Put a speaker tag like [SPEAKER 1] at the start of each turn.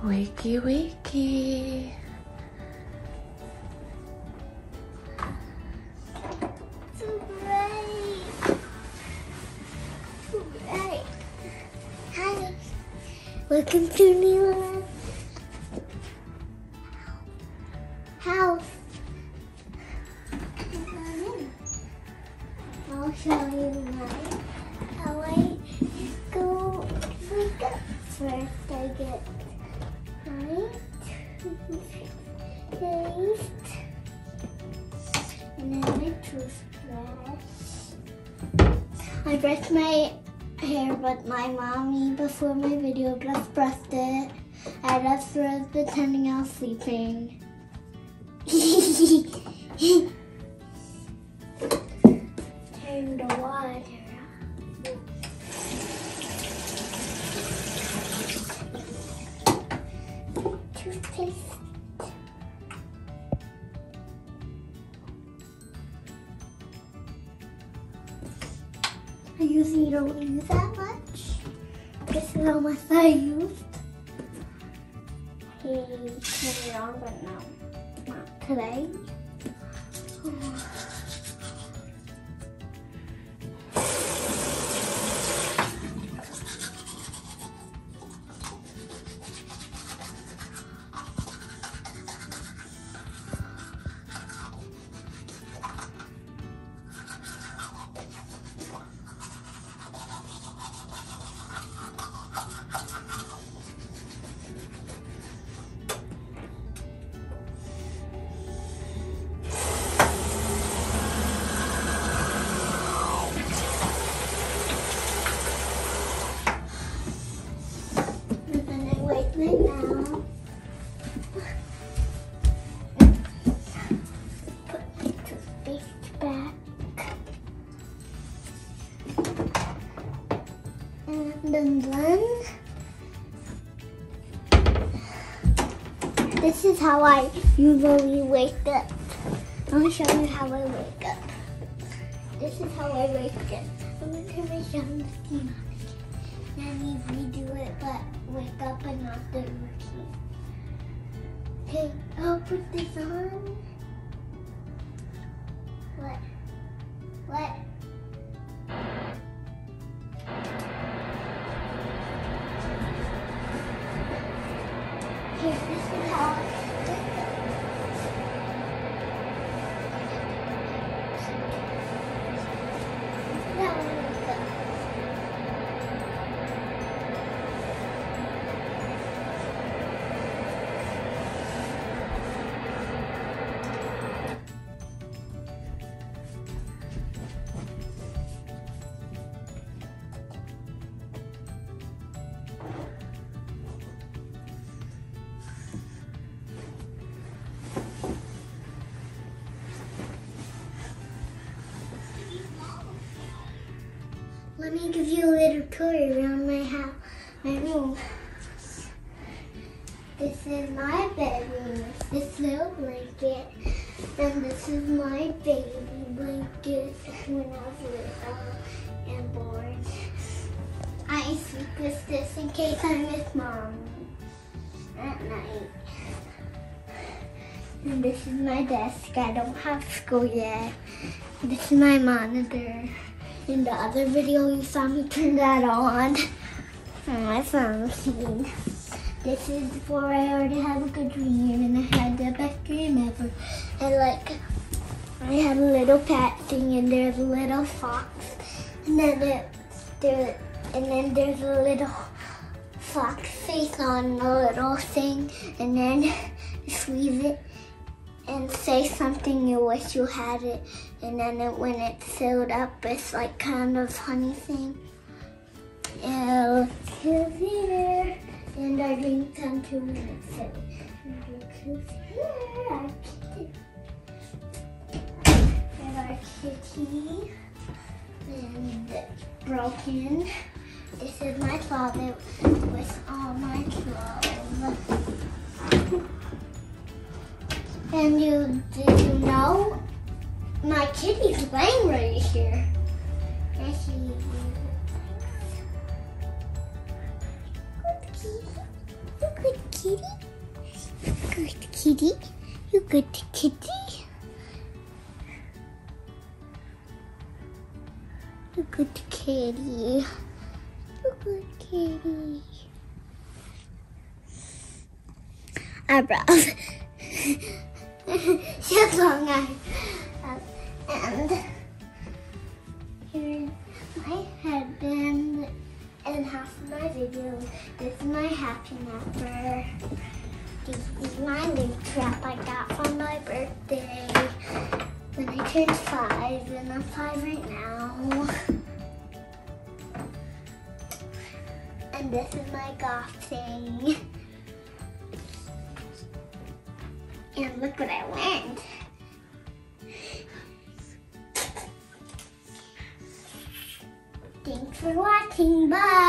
[SPEAKER 1] Wakey, wakey.
[SPEAKER 2] So bright. So bright. Hi. Welcome to Neela's house. I'll show you how I go wake up. First I get my toothpaste and then my toothbrush. I brushed my hair, but my mommy before my video just brushed it. I just was pretending I was sleeping. Turn the water on. Toothpaste. I usually don't use that much. This is how much I used. He turned it on, but no, not today. Right now, put my toothpaste back, and then this is how I usually wake up. I'm gonna show you how I wake up. This is how I wake up. I'm gonna turn my shower steam on again. I usually do it, but wake up and not the routine. Okay, I'll put this on. What? Here, this is how I wake up. Now I wake up. Let me give you a little tour around my house, my room. This is my bedroom, this little blanket, and this is my baby blanket when I was little and born. I sleep with this in case I miss Mom at night. And this is my desk. I don't have school yet. This is my monitor. In the other video, you saw me turn that on my phone machine. This is before I already have a good dream, and I had the best dream ever. And I had a little pet thing, and there's a little fox, and then there's a little fox face on the little thing, and then squeeze it and say something you wish you had it, and then when it's filled up, it's like kind of funny thing. And look here, and our drink time 2 minutes. So, look here, our kitty, and our kitty, and broken. This is my closet with all my clothes. And did you know my kitty's laying right here? And she is. Good kitty. kitty. You good kitty. You good kitty. You good kitty. Eyebrows. She has long eyes. And here's my headband and half of my video. This is my happy napper. This is my new trap I got for my birthday when I turned 5, and I'm 5 right now. And this is my goth thing. And look what I learned. Thanks for watching. Bye.